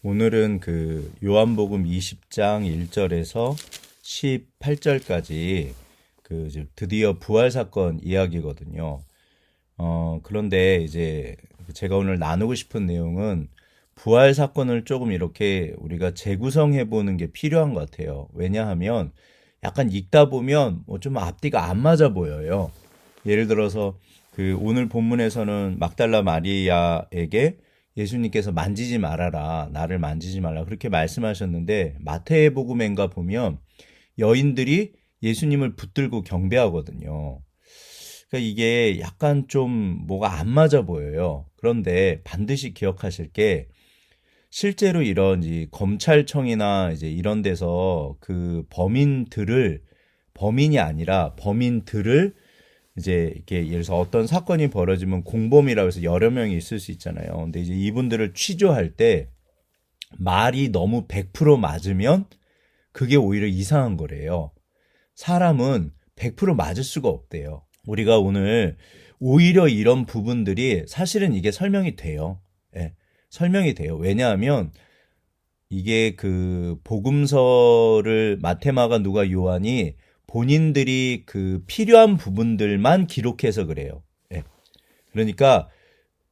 오늘은 그 요한복음 20장 1절에서 18절까지 그 이제 드디어 부활 사건 이야기거든요. 그런데 이제 제가 오늘 나누고 싶은 내용은 부활 사건을 조금 이렇게 우리가 재구성해 보는 게 필요한 것 같아요. 왜냐하면 약간 읽다 보면 뭐 좀 앞뒤가 안 맞아 보여요. 예를 들어서 그 오늘 본문에서는 막달라 마리아에게 예수님께서 만지지 말아라, 나를 만지지 말라 그렇게 말씀하셨는데 마태복음인가 보면 여인들이 예수님을 붙들고 경배하거든요. 그러니까 이게 약간 좀 뭐가 안 맞아 보여요. 그런데 반드시 기억하실 게 실제로 이런 이 검찰청이나 이제 이런 데서 그 범인이 아니라 범인들을 이제 이렇게 예를 들어서 어떤 사건이 벌어지면 공범이라고 해서 여러 명이 있을 수 있잖아요. 근데 이제 이분들을 취조할 때 말이 너무 100% 맞으면 그게 오히려 이상한 거래요. 사람은 100% 맞을 수가 없대요. 우리가 오늘 오히려 이런 부분들이 사실은 이게 설명이 돼요. 예, 설명이 돼요. 왜냐하면 이게 그 복음서를 마테마가 누가 요한이 본인들이 그 필요한 부분들만 기록해서 그래요. 예. 그러니까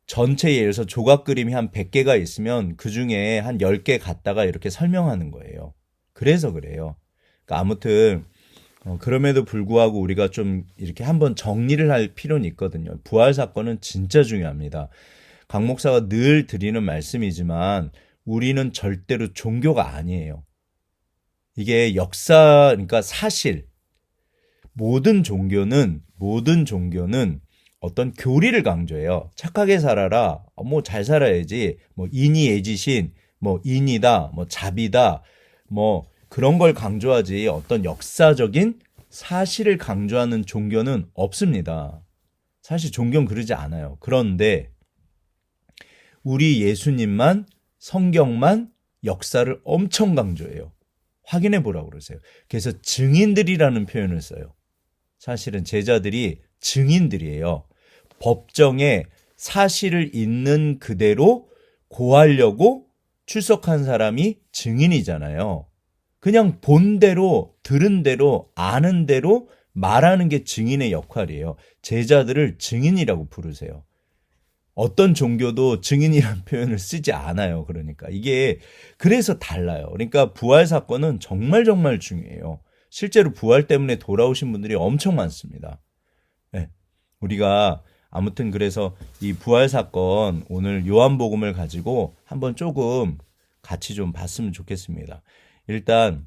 전체 예를 들어서 조각 그림이 한 100개가 있으면 그 중에 한 10개 갖다가 이렇게 설명하는 거예요. 그래서 그래요. 그러니까 아무튼 그럼에도 불구하고 우리가 좀 이렇게 한번 정리를 할 필요는 있거든요. 부활 사건은 진짜 중요합니다. 강 목사가 늘 드리는 말씀이지만 우리는 절대로 종교가 아니에요. 이게 역사, 그러니까 사실, 모든 종교는 어떤 교리를 강조해요. 착하게 살아라. 뭐 잘 살아야지. 뭐 인이 애지신, 뭐 인이다, 뭐 자비다, 뭐 그런 걸 강조하지 어떤 역사적인 사실을 강조하는 종교는 없습니다. 사실 종교는 그러지 않아요. 그런데 우리 예수님만 성경만 역사를 엄청 강조해요. 확인해 보라고 그러세요. 그래서 증인들이라는 표현을 써요. 사실은 제자들이 증인들이에요. 법정에 사실을 있는 그대로 고하려고 출석한 사람이 증인이잖아요. 그냥 본 대로, 들은 대로, 아는 대로 말하는 게 증인의 역할이에요. 제자들을 증인이라고 부르세요. 어떤 종교도 증인이라는 표현을 쓰지 않아요. 그러니까 이게 그래서 달라요. 그러니까 부활 사건은 정말 정말 중요해요. 실제로 부활 때문에 돌아오신 분들이 엄청 많습니다. 네. 우리가 아무튼 그래서 이 부활 사건 오늘 요한복음을 가지고 한번 조금 같이 좀 봤으면 좋겠습니다. 일단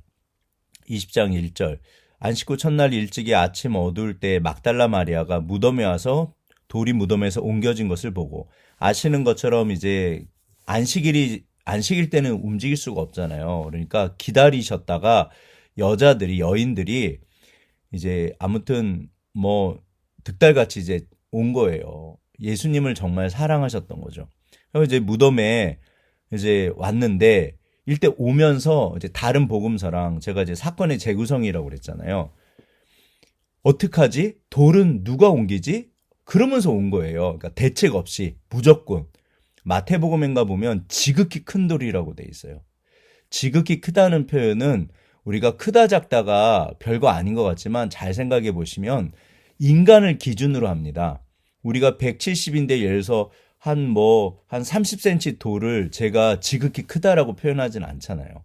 20장 1절 안식 후 첫날 일찍이 아침 어두울 때 막달라 마리아가 무덤에 와서 돌이 무덤에서 옮겨진 것을 보고 아시는 것처럼 이제 안식일 때는 움직일 수가 없잖아요. 그러니까 기다리셨다가 여인들이 이제 아무튼 뭐 득달같이 이제 온 거예요. 예수님을 정말 사랑하셨던 거죠. 그래서 이제 무덤에 이제 왔는데 일대 오면서 이제 다른 복음서랑 제가 이제 사건의 재구성이라고 그랬잖아요. 어떡하지? 돌은 누가 옮기지? 그러면서 온 거예요. 그러니까 대책 없이 무조건. 마태복음인가 보면 지극히 큰 돌이라고 돼 있어요. 지극히 크다는 표현은 우리가 크다 작다가 별거 아닌 것 같지만 잘 생각해 보시면 인간을 기준으로 합니다. 우리가 170인데 예를 들어서 한 30cm 돌을 제가 지극히 크다라고 표현하진 않잖아요.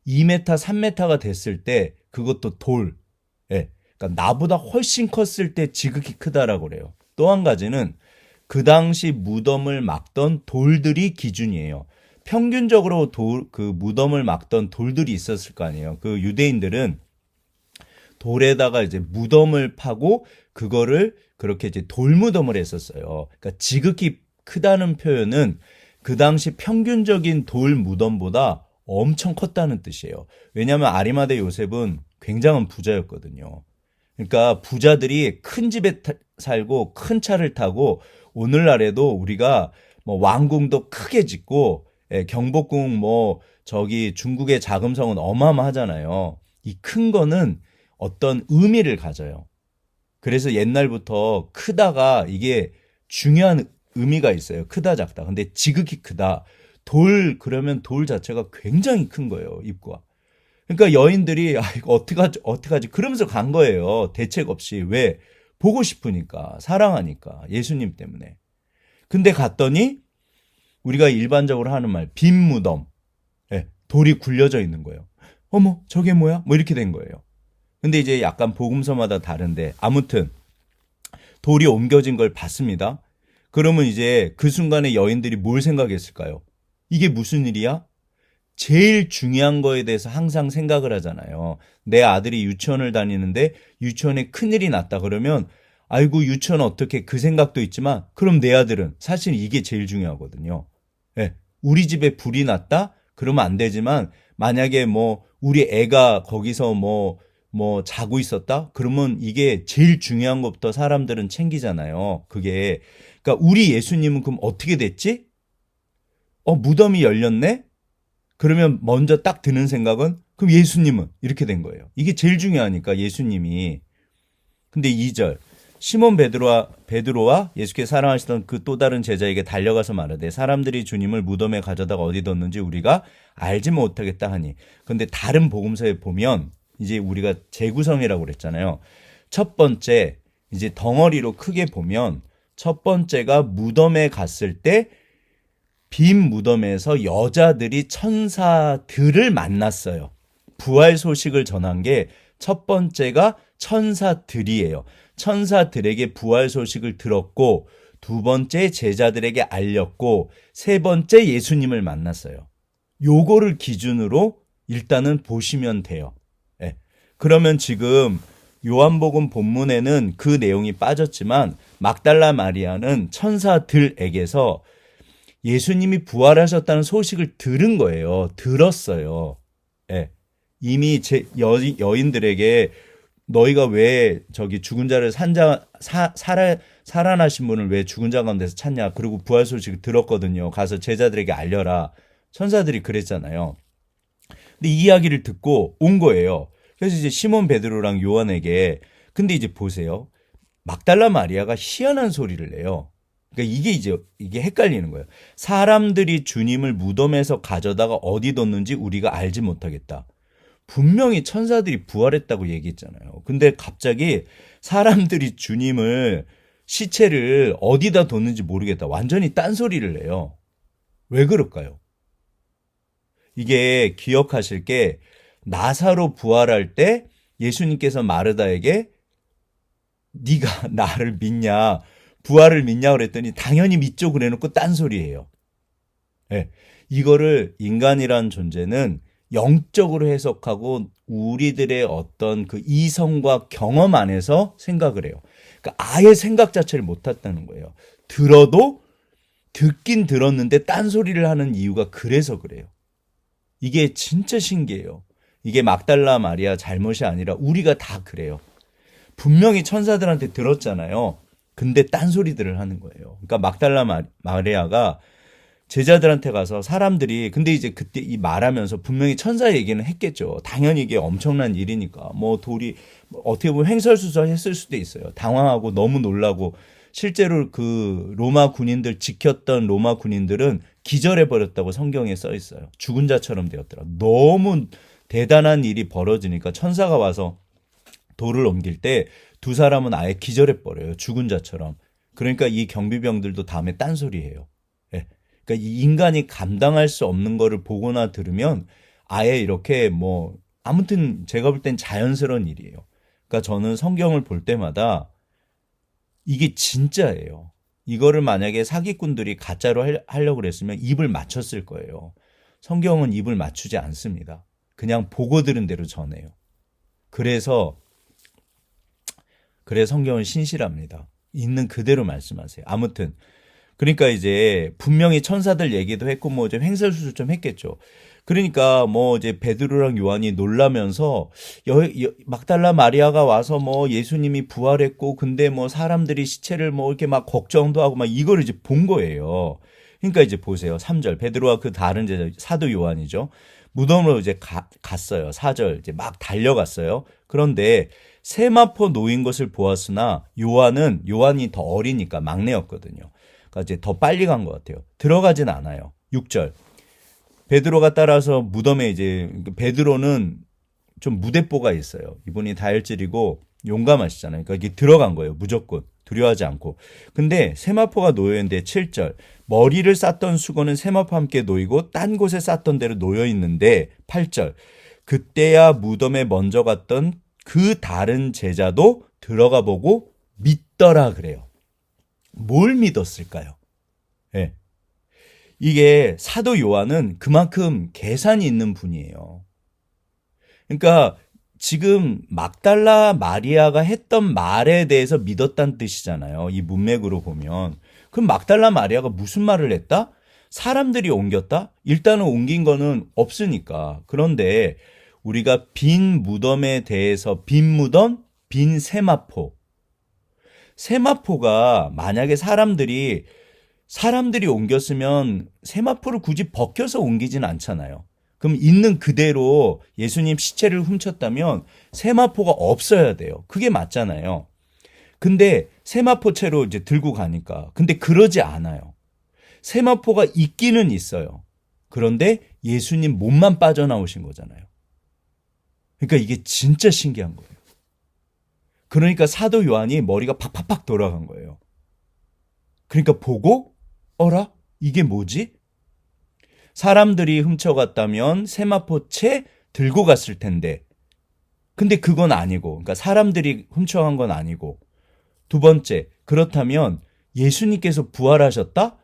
2m, 3m가 됐을 때 그것도 돌. 예. 그러니까 나보다 훨씬 컸을 때 지극히 크다라고 그래요. 또 한 가지는 그 당시 무덤을 막던 돌들이 기준이에요. 평균적으로 그 무덤을 막던 돌들이 있었을 거 아니에요. 그 유대인들은 돌에다가 이제 무덤을 파고 그거를 그렇게 이제 돌무덤을 했었어요. 그러니까 지극히 크다는 표현은 그 당시 평균적인 돌 무덤보다 엄청 컸다는 뜻이에요. 왜냐하면 아리마대 요셉은 굉장한 부자였거든요. 그러니까 부자들이 큰 집에 살고 큰 차를 타고 오늘날에도 우리가 뭐 왕궁도 크게 짓고 경복궁 뭐 저기 중국의 자금성은 어마어마하잖아요. 이 큰 거는 어떤 의미를 가져요. 그래서 옛날부터 크다가 이게 중요한 의미가 있어요. 크다 작다. 근데 지극히 크다. 그러면 돌 자체가 굉장히 큰 거예요, 입구가. 그러니까 여인들이, 이거 어떡하지? 그러면서 간 거예요. 대책 없이. 왜? 보고 싶으니까, 사랑하니까, 예수님 때문에. 근데 갔더니, 우리가 일반적으로 하는 말, 빈 무덤. 예, 돌이 굴려져 있는 거예요. 어머, 저게 뭐야? 뭐 이렇게 된 거예요. 근데 이제 약간 복음서마다 다른데, 아무튼, 돌이 옮겨진 걸 봤습니다. 그러면 이제 그 순간에 여인들이 뭘 생각했을까요? 이게 무슨 일이야? 제일 중요한 거에 대해서 항상 생각을 하잖아요. 내 아들이 유치원을 다니는데 유치원에 큰일이 났다 그러면 아이고 유치원 어떻게 그 생각도 있지만 그럼 내 아들은 사실 이게 제일 중요하거든요. 네, 우리 집에 불이 났다? 그러면 안 되지만 만약에 뭐 우리 애가 거기서 뭐 자고 있었다? 그러면 이게 제일 중요한 것부터 사람들은 챙기잖아요. 그게. 그러니까 우리 예수님은 그럼 어떻게 됐지? 무덤이 열렸네? 그러면 먼저 딱 드는 생각은 그럼 예수님은 이렇게 된 거예요. 이게 제일 중요하니까 예수님이. 근데 2절 시몬 베드로와 예수께 사랑하시던 그 또 다른 제자에게 달려가서 말하되 사람들이 주님을 무덤에 가져다가 어디 뒀는지 우리가 알지 못하겠다 하니. 근데 다른 복음서에 보면 이제 우리가 재구성이라고 그랬잖아요. 첫 번째 이제 덩어리로 크게 보면 첫 번째가 무덤에 갔을 때 빈 무덤에서 여자들이 천사들을 만났어요. 부활 소식을 전한 게 첫 번째가 천사들이에요. 천사들에게 부활 소식을 들었고 두 번째 제자들에게 알렸고 세 번째 예수님을 만났어요. 요거를 기준으로 일단은 보시면 돼요. 네. 그러면 지금 요한복음 본문에는 그 내용이 빠졌지만 막달라 마리아는 천사들에게서 예수님이 부활하셨다는 소식을 들은 거예요. 들었어요. 네. 이미 여인들에게 너희가 왜 저기 죽은 자를 살아나신 분을 왜 죽은 자 가운데서 찾냐. 그리고 부활 소식을 들었거든요. 가서 제자들에게 알려라. 천사들이 그랬잖아요. 근데 이 이야기를 듣고 온 거예요. 그래서 이제 시몬 베드로랑 요한에게 근데 이제 보세요. 막달라 마리아가 희한한 소리를 내요. 그러니까 이게 헷갈리는 거예요. 사람들이 주님을 무덤에서 가져다가 어디 뒀는지 우리가 알지 못하겠다. 분명히 천사들이 부활했다고 얘기했잖아요. 근데 갑자기 사람들이 주님을 시체를 어디다 뒀는지 모르겠다. 완전히 딴소리를 내요. 왜 그럴까요? 이게 기억하실 게 나사로 부활할 때 예수님께서 마르다에게 네가 나를 믿냐 부활을 믿냐 그랬더니 당연히 믿죠 그래놓고 딴소리예요. 네. 이거를 인간이란 존재는 영적으로 해석하고 우리들의 어떤 그 이성과 경험 안에서 생각을 해요. 그러니까 아예 생각 자체를 못했다는 거예요. 듣긴 들었는데 딴소리를 하는 이유가 그래서 그래요. 이게 진짜 신기해요. 이게 막달라 마리아 잘못이 아니라 우리가 다 그래요. 분명히 천사들한테 들었잖아요. 근데 딴소리들을 하는 거예요. 그러니까 막달라 마리아가 제자들한테 가서 사람들이 근데 이제 그때 이 말하면서 분명히 천사 얘기는 했겠죠. 당연히 이게 엄청난 일이니까 뭐 돌이 어떻게 보면 횡설수설했을 수도 있어요. 당황하고 너무 놀라고 실제로 그 로마 군인들 지켰던 로마 군인들은 기절해 버렸다고 성경에 써 있어요. 죽은 자처럼 되었더라. 너무 대단한 일이 벌어지니까 천사가 와서 돌을 옮길 때 두 사람은 아예 기절해 버려요. 죽은 자처럼. 그러니까 이 경비병들도 다음에 딴소리해요. 예. 그러니까 이 인간이 감당할 수 없는 거를 보거나 들으면 아예 이렇게 뭐 아무튼 제가 볼 땐 자연스러운 일이에요. 그러니까 저는 성경을 볼 때마다 이게 진짜예요. 이거를 만약에 사기꾼들이 가짜로 하려고 그랬으면 입을 맞췄을 거예요. 성경은 입을 맞추지 않습니다. 그냥 보고 들은 대로 전해요. 그래서 성경은 신실합니다. 있는 그대로 말씀하세요. 아무튼 그러니까 이제 분명히 천사들 얘기도 했고 뭐 좀 횡설수설 좀 했겠죠. 그러니까 뭐 이제 베드로랑 요한이 놀라면서 막달라 마리아가 와서 뭐 예수님이 부활했고 근데 뭐 사람들이 시체를 뭐 이렇게 막 걱정도 하고 막 이걸 이제 본 거예요. 그러니까 이제 보세요. 3절 베드로와 그 다른 제자 사도 요한이죠. 무덤으로 이제 갔어요. 4절 이제 막 달려갔어요. 그런데 세마포 놓인 것을 보았으나 요한이 더 어리니까 막내였거든요. 그러니까 이제 더 빨리 간 것 같아요. 들어가진 않아요. 6절 베드로가 따라서 무덤에 이제 베드로는 좀 무대뽀가 있어요. 이분이 다혈질이고 용감하시잖아요. 그러니까 이게 들어간 거예요. 무조건 두려워하지 않고. 근데 세마포가 놓여 있는데 7절 머리를 쌌던 수건은 세마포와 함께 놓이고 딴 곳에 쌌던 대로 놓여 있는데 8절 그때야 무덤에 먼저 갔던 그 다른 제자도 들어가 보고 믿더라 그래요. 뭘 믿었을까요? 예. 이게 사도 요한은 그만큼 계산이 있는 분이에요. 그러니까 지금 막달라 마리아가 했던 말에 대해서 믿었다는 뜻이잖아요. 이 문맥으로 보면. 그럼 막달라 마리아가 무슨 말을 했다? 사람들이 옮겼다? 일단은 옮긴 거는 없으니까. 그런데 우리가 빈 무덤에 대해서 빈 무덤, 빈 세마포. 세마포가 만약에 사람들이 옮겼으면 세마포를 굳이 벗겨서 옮기진 않잖아요. 그럼 있는 그대로 예수님 시체를 훔쳤다면 세마포가 없어야 돼요. 그게 맞잖아요. 근데 세마포채로 이제 들고 가니까. 근데 그러지 않아요. 세마포가 있기는 있어요. 그런데 예수님 몸만 빠져나오신 거잖아요. 그러니까 이게 진짜 신기한 거예요. 그러니까 사도 요한이 머리가 팍팍팍 돌아간 거예요. 그러니까 보고 어라? 이게 뭐지? 사람들이 훔쳐갔다면 세마포채 들고 갔을 텐데. 근데 그건 아니고, 그러니까 사람들이 훔쳐간 건 아니고. 두 번째, 그렇다면 예수님께서 부활하셨다?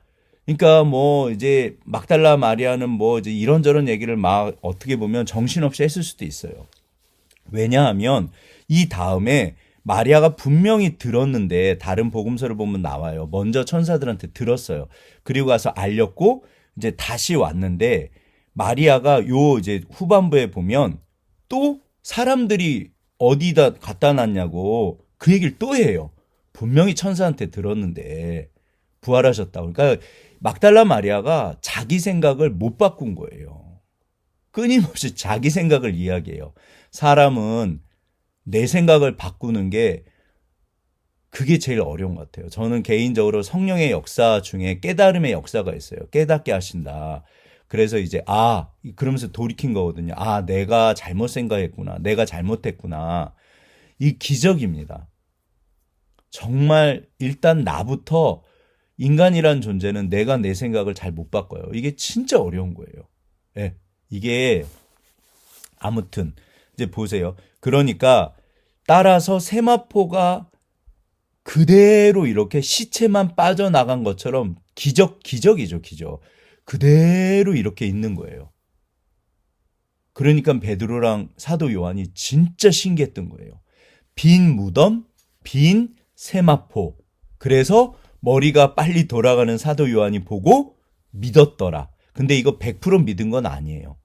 그러니까 뭐 이제 막달라 마리아는 뭐 이제 이런저런 얘기를 막 어떻게 보면 정신없이 했을 수도 있어요. 왜냐하면 이 다음에 마리아가 분명히 들었는데 다른 복음서를 보면 나와요. 먼저 천사들한테 들었어요. 그리고 가서 알렸고 이제 다시 왔는데 마리아가 요 이제 후반부에 보면 또 사람들이 어디다 갖다 놨냐고 그 얘기를 또 해요. 분명히 천사한테 들었는데 부활하셨다고. 그러니까 막달라 마리아가 자기 생각을 못 바꾼 거예요. 끊임없이 자기 생각을 이야기해요. 사람은 내 생각을 바꾸는 게 그게 제일 어려운 것 같아요. 저는 개인적으로 성령의 역사 중에 깨달음의 역사가 있어요. 깨닫게 하신다. 그래서 이제 그러면서 돌이킨 거거든요. 내가 잘못 생각했구나. 내가 잘못했구나. 이 기적입니다. 정말 일단 나부터 인간이란 존재는 내가 내 생각을 잘 못 바꿔요. 이게 진짜 어려운 거예요. 네. 이게 아무튼 이제 보세요. 그러니까 따라서 세마포가 그대로 이렇게 시체만 빠져나간 것처럼 기적이죠, 기적. 그대로 이렇게 있는 거예요. 그러니까 베드로랑 사도 요한이 진짜 신기했던 거예요. 빈 무덤, 빈 세마포. 그래서 머리가 빨리 돌아가는 사도 요한이 보고 믿었더라. 근데 이거 100% 믿은 건 아니에요.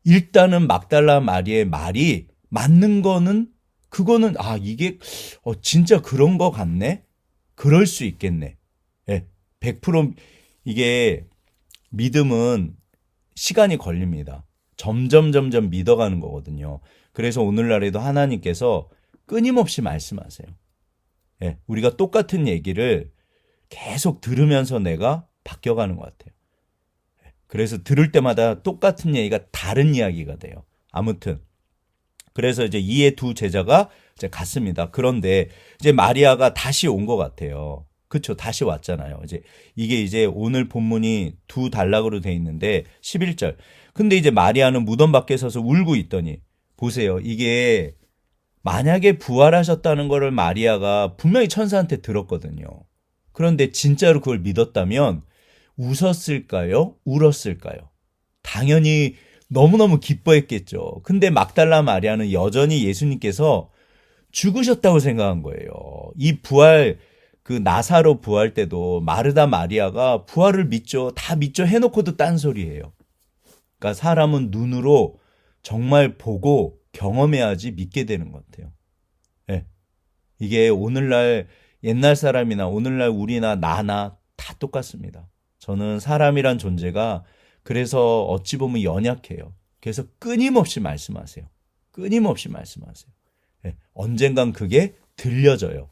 일단은 막달라 마리아의 말이 맞는 거는 그거는 이게 진짜 그런 거 같네. 그럴 수 있겠네. 예. 100% 이게 믿음은 시간이 걸립니다. 점점 믿어가는 거거든요. 그래서 오늘날에도 하나님께서 끊임없이 말씀하세요. 예. 우리가 똑같은 얘기를 계속 들으면서 내가 바뀌어가는 것 같아요. 그래서 들을 때마다 똑같은 얘기가 다른 이야기가 돼요. 아무튼 그래서 이제 이의 두 제자가 이제 갔습니다. 그런데 이제 마리아가 다시 온 것 같아요. 그렇죠. 다시 왔잖아요. 이게 이제 오늘 본문이 두 단락으로 돼 있는데 11절. 근데 이제 마리아는 무덤 밖에 서서 울고 있더니 보세요. 이게 만약에 부활하셨다는 거를 마리아가 분명히 천사한테 들었거든요. 그런데 진짜로 그걸 믿었다면 웃었을까요? 울었을까요? 당연히 너무너무 기뻐했겠죠. 근데 막달라 마리아는 여전히 예수님께서 죽으셨다고 생각한 거예요. 이 부활, 그 나사로 부활 때도 마르다 마리아가 부활을 믿죠. 다 믿죠. 해놓고도 딴소리예요. 그러니까 사람은 눈으로 정말 보고 경험해야지 믿게 되는 것 같아요. 네. 이게 오늘날 옛날 사람이나 오늘날 우리나 나나 다 똑같습니다. 저는 사람이란 존재가 그래서 어찌 보면 연약해요. 그래서 끊임없이 말씀하세요. 끊임없이 말씀하세요. 네. 언젠간 그게 들려져요.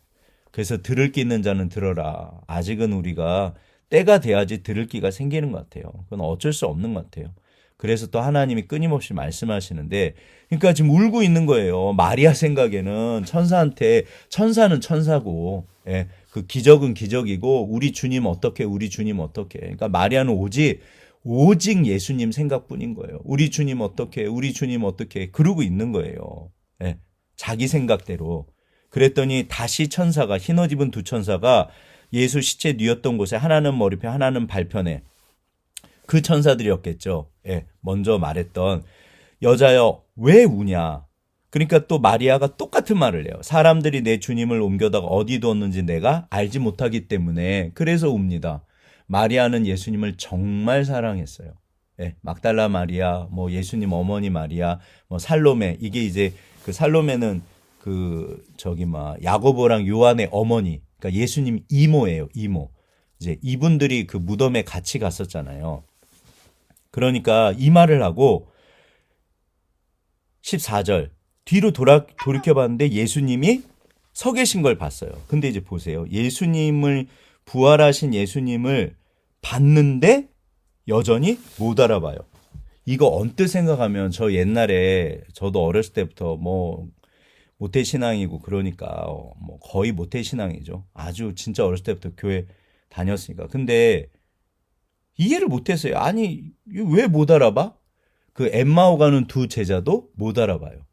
그래서 들을 게 있는 자는 들어라. 아직은 우리가 때가 돼야지 들을 기가 생기는 것 같아요. 그건 어쩔 수 없는 것 같아요. 그래서 또 하나님이 끊임없이 말씀하시는데, 그러니까 지금 울고 있는 거예요. 마리아 생각에는 천사한테, 천사는 천사고, 예, 그 기적은 기적이고, 우리 주님 어떻게, 우리 주님 어떻게. 그러니까 마리아는 오직 예수님 생각뿐인 거예요. 우리 주님 어떻게, 우리 주님 어떻게, 그러고 있는 거예요. 예, 자기 생각대로. 그랬더니 다시 천사가, 흰옷 입은 두 천사가 예수 시체 뉘었던 곳에, 하나는 머리편, 하나는 발편에, 그 천사들이었겠죠. 예, 먼저 말했던, 여자여 왜 우냐. 그러니까 또 마리아가 똑같은 말을 해요. 사람들이 내 주님을 옮겨다가 어디 두었는지 내가 알지 못하기 때문에 그래서 웁니다. 마리아는 예수님을 정말 사랑했어요. 예, 막달라 마리아, 뭐 예수님 어머니 마리아, 뭐 살로메, 이게 이제 그 살로메는 야고보랑 요한의 어머니, 그러니까 예수님 이모예요, 이모. 이제 이분들이 그 무덤에 같이 갔었잖아요. 그러니까 이 말을 하고 14절 뒤로 돌이켜봤는데 예수님이 서 계신 걸 봤어요. 근데 이제 보세요. 부활하신 예수님을 봤는데 여전히 못 알아봐요. 이거 언뜻 생각하면 저 옛날에 저도 어렸을 때부터 뭐 모태신앙이고 그러니까 뭐 거의 모태신앙이죠. 아주 진짜 어렸을 때부터 교회 다녔으니까. 근데 이해를 못했어요. 아니 왜 못 알아봐? 그 엠마오 가는 두 제자도 못 알아봐요.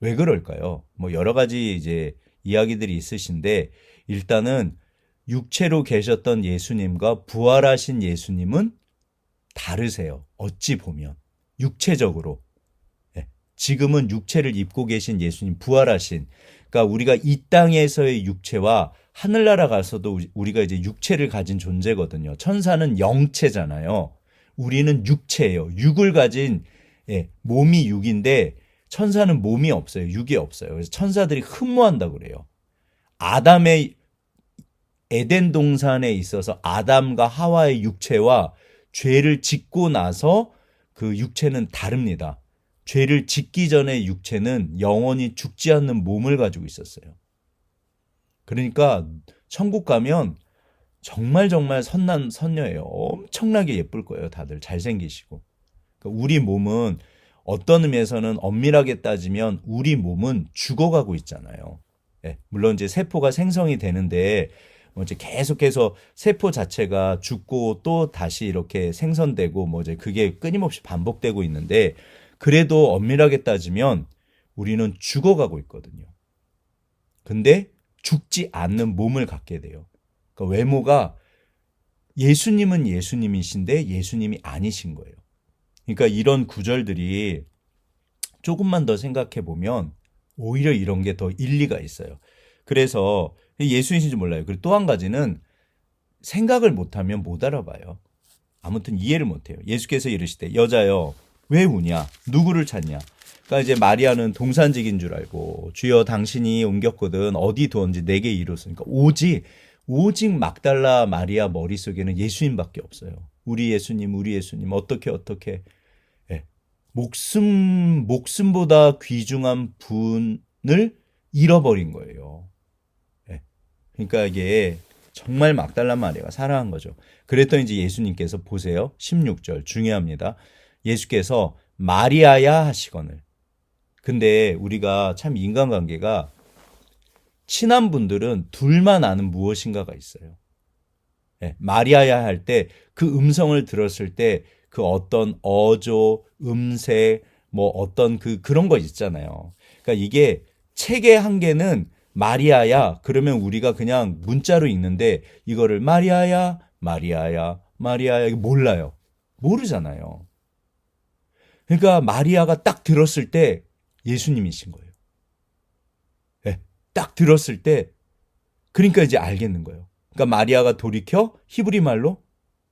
왜 그럴까요? 뭐 여러 가지 이제 이야기들이 있으신데 일단은 육체로 계셨던 예수님과 부활하신 예수님은 다르세요. 어찌 보면 육체적으로. 지금은 육체를 입고 계신 예수님, 부활하신. 그러니까 우리가 이 땅에서의 육체와 하늘나라 가서도 우리가 이제 육체를 가진 존재거든요. 천사는 영체잖아요. 우리는 육체예요. 육을 가진, 몸이 육인데 천사는 몸이 없어요. 육이 없어요. 그래서 천사들이 흠모한다고 그래요. 아담의 에덴 동산에 있어서 아담과 하와의 육체와 죄를 짓고 나서 그 육체는 다릅니다. 죄를 짓기 전에 육체는 영원히 죽지 않는 몸을 가지고 있었어요. 그러니까 천국 가면 정말 선난 선녀예요. 엄청나게 예쁠 거예요. 다들 잘생기시고. 그러니까 우리 몸은 어떤 의미에서는 엄밀하게 따지면 우리 몸은 죽어가고 있잖아요. 물론 이제 세포가 생성이 되는데 뭐 이제 계속해서 세포 자체가 죽고 또 다시 이렇게 생성되고 뭐 이제 그게 끊임없이 반복되고 있는데 그래도 엄밀하게 따지면 우리는 죽어가고 있거든요. 근데 죽지 않는 몸을 갖게 돼요. 그러니까 외모가 예수님은 예수님이신데 예수님이 아니신 거예요. 그러니까 이런 구절들이 조금만 더 생각해 보면 오히려 이런 게 더 일리가 있어요. 그래서 예수이신지 몰라요. 그리고 또 한 가지는 생각을 못하면 못 알아봐요. 아무튼 이해를 못해요. 예수께서 이르시되 여자여 왜 우냐? 누구를 찾냐? 그러니까 이제 마리아는 동산직인 줄 알고 주여 당신이 옮겼거든 어디 두었는지 내게 이루었으니까 오직 막달라 마리아 머릿속에는 예수님밖에 없어요. 우리 예수님 어떻게 목숨보다 귀중한 분을 잃어버린 거예요. 그러니까 이게 정말 막달라 마리아가 사랑한 거죠. 그랬더니 이제 예수님께서 보세요. 16절 중요합니다. 예수께서 마리아야 하시거늘. 근데 우리가 참 인간관계가 친한 분들은 둘만 아는 무엇인가가 있어요. 마리아야 할 때 그 음성을 들었을 때 그 어떤 어조, 음색, 뭐 어떤 그런 거 있잖아요. 그러니까 이게 책의 한계는 마리아야 그러면 우리가 그냥 문자로 읽는데 이거를 마리아야 몰라요. 모르잖아요. 그러니까 마리아가 딱 들었을 때 예수님이신 거예요. 딱 들었을 때 그러니까 이제 알겠는 거예요. 그러니까 마리아가 돌이켜 히브리 말로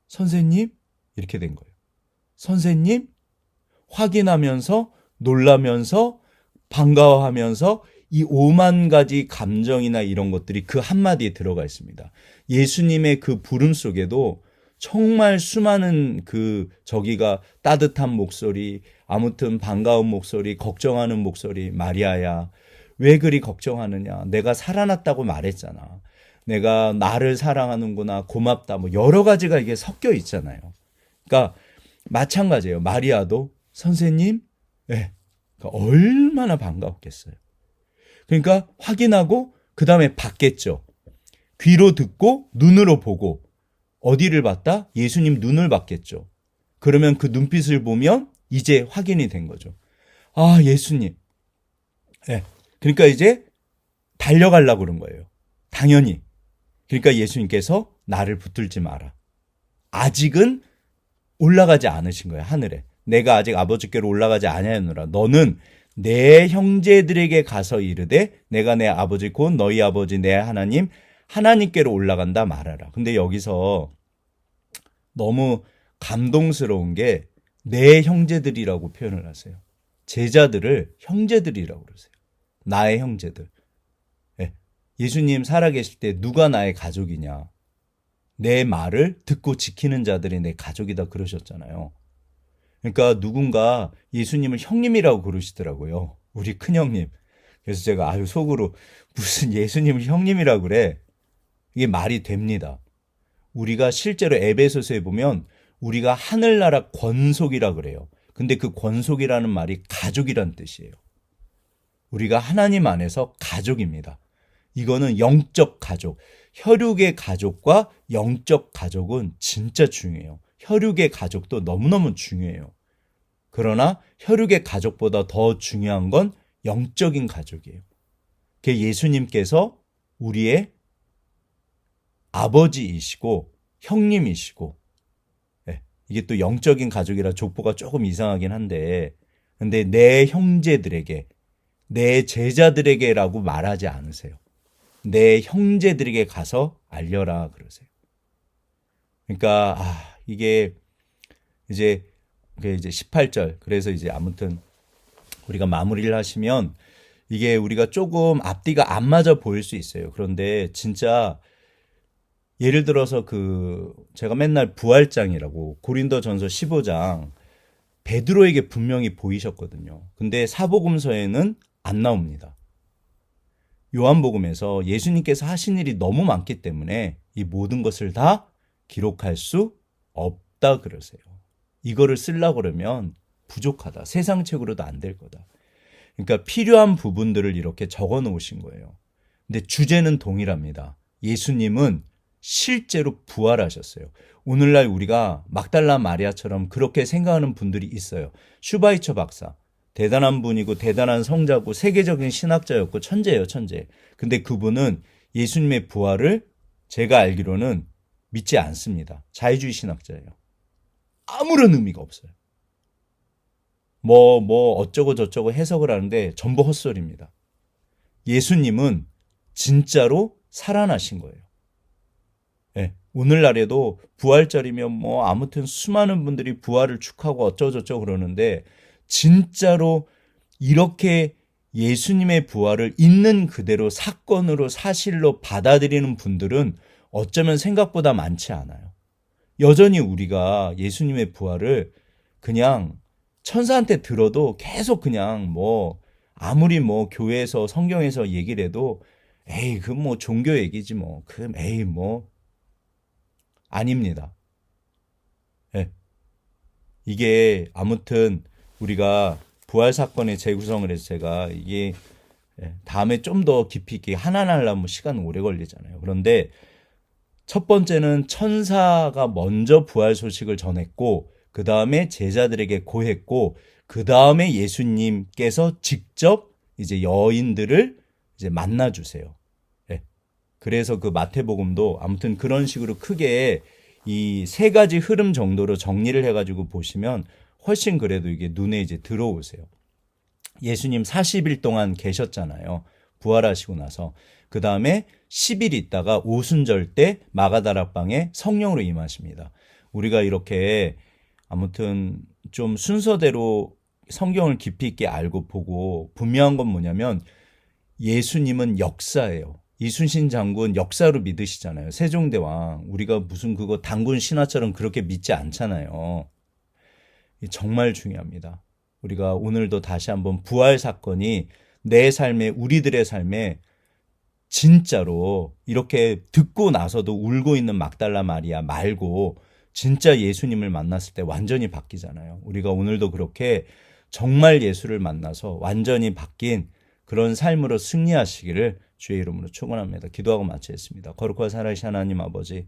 선생님 이렇게 된 거예요. 선생님 확인하면서 놀라면서 반가워하면서 이 5만 가지 감정이나 이런 것들이 그 한마디에 들어가 있습니다. 예수님의 그 부름 속에도 정말 수많은 저기가 따뜻한 목소리, 아무튼 반가운 목소리, 걱정하는 목소리, 마리아야, 왜 그리 걱정하느냐? 내가 살아났다고 말했잖아. 내가 나를 사랑하는구나, 고맙다, 뭐 여러 가지가 이게 섞여 있잖아요. 그러니까 마찬가지예요. 마리아도 선생님, 네. 그러니까 얼마나 반가웠겠어요. 그러니까 확인하고 그 다음에 받겠죠. 귀로 듣고 눈으로 보고 어디를 봤다? 예수님 눈을 봤겠죠. 그러면 그 눈빛을 보면 이제 확인이 된 거죠. 아, 예수님. 네. 그러니까 이제 달려가려고 그런 거예요. 당연히. 그러니까 예수님께서 나를 붙들지 마라. 아직은 올라가지 않으신 거예요, 하늘에. 내가 아직 아버지께로 올라가지 아니하노라. 너는 내 형제들에게 가서 이르되 내가 내 아버지 곧 너희 아버지 내 하나님 하나님께로 올라간다 말하라. 근데 여기서 너무 감동스러운 게 내 형제들이라고 표현을 하세요. 제자들을 형제들이라고 그러세요. 나의 형제들. 예수님 살아계실 때 누가 나의 가족이냐. 내 말을 듣고 지키는 자들이 내 가족이다 그러셨잖아요. 그러니까 누군가 예수님을 형님이라고 그러시더라고요. 우리 큰형님. 그래서 제가 속으로 무슨 예수님을 형님이라고 그래. 이게 말이 됩니다. 우리가 실제로 에베소서에 보면 우리가 하늘나라 권속이라 그래요. 근데 그 권속이라는 말이 가족이란 뜻이에요. 우리가 하나님 안에서 가족입니다. 이거는 영적 가족, 혈육의 가족과 영적 가족은 진짜 중요해요. 혈육의 가족도 너무너무 중요해요. 그러나 혈육의 가족보다 더 중요한 건 영적인 가족이에요. 그게 예수님께서 우리의 아버지이시고 형님이시고, 이게 또 영적인 가족이라 족보가 조금 이상하긴 한데, 근데 내 형제들에게, 내 제자들에게라고 말하지 않으세요. 내 형제들에게 가서 알려라 그러세요. 그러니까 이게 이제 18절. 그래서 이제 아무튼 우리가 마무리를 하시면 이게 우리가 조금 앞뒤가 안 맞아 보일 수 있어요. 그런데 진짜 예를 들어서 제가 맨날 부활장이라고 고린도전서 15장 베드로에게 분명히 보이셨거든요. 근데 사복음서에는 안 나옵니다. 요한복음에서 예수님께서 하신 일이 너무 많기 때문에 이 모든 것을 다 기록할 수 없다 그러세요. 이거를 쓰려고 그러면 부족하다. 세상 책으로도 안 될 거다. 그러니까 필요한 부분들을 이렇게 적어 놓으신 거예요. 근데 주제는 동일합니다. 예수님은 실제로 부활하셨어요. 오늘날 우리가 막달라 마리아처럼 그렇게 생각하는 분들이 있어요. 슈바이처 박사. 대단한 분이고 대단한 성자고 세계적인 신학자였고 천재예요, 천재. 근데 그분은 예수님의 부활을 제가 알기로는 믿지 않습니다. 자유주의 신학자예요. 아무런 의미가 없어요. 어쩌고 저쩌고 해석을 하는데 전부 헛소리입니다. 예수님은 진짜로 살아나신 거예요. 오늘날에도 부활절이면 아무튼 수많은 분들이 부활을 축하하고 어쩌고저쩌고 그러는데 진짜로 이렇게 예수님의 부활을 있는 그대로 사건으로 사실로 받아들이는 분들은 어쩌면 생각보다 많지 않아요. 여전히 우리가 예수님의 부활을 그냥 천사한테 들어도 계속 그냥 아무리 교회에서 성경에서 얘기를 해도 에이 종교 얘기지 아닙니다. 이게 아무튼 우리가 부활 사건의 재구성을 해서 제가 이게 다음에 좀 더 깊이 있게 하나하나 하려면 시간 오래 걸리잖아요. 그런데 첫 번째는 천사가 먼저 부활 소식을 전했고 그 다음에 제자들에게 고했고 그 다음에 예수님께서 직접 이제 여인들을 이제 만나 주세요. 그래서 그 마태복음도 아무튼 그런 식으로 크게 이 세 가지 흐름 정도로 정리를 해가지고 보시면 훨씬 그래도 이게 눈에 이제 들어오세요. 예수님 40일 동안 계셨잖아요. 부활하시고 나서. 그 다음에 10일 있다가 오순절 때 마가다락방에 성령으로 임하십니다. 우리가 이렇게 아무튼 좀 순서대로 성경을 깊이 있게 알고 보고 분명한 건 뭐냐면 예수님은 역사예요. 이순신 장군 역사로 믿으시잖아요. 세종대왕. 우리가 무슨 그거 단군 신화처럼 그렇게 믿지 않잖아요. 정말 중요합니다. 우리가 오늘도 다시 한번 부활 사건이 내 삶에 우리들의 삶에 진짜로 이렇게 듣고 나서도 울고 있는 막달라 마리아 말고 진짜 예수님을 만났을 때 완전히 바뀌잖아요. 우리가 오늘도 그렇게 정말 예수를 만나서 완전히 바뀐 그런 삶으로 승리하시기를 주의 이름으로 축원합니다. 기도하고 마치겠습니다. 거룩하고 살아계신 하나님 아버지,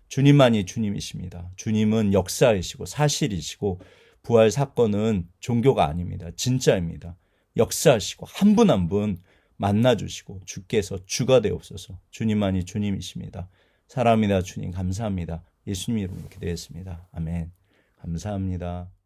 주님만이 주님이십니다. 주님은 역사이시고 사실이시고 부활 사건은 종교가 아닙니다. 진짜입니다. 역사하시고 한 분 한 분 만나주시고 주께서 주가 되옵소서. 주님만이 주님이십니다. 사랑합니다. 주님 감사합니다. 예수님 이름으로 기도했습니다. 아멘. 감사합니다.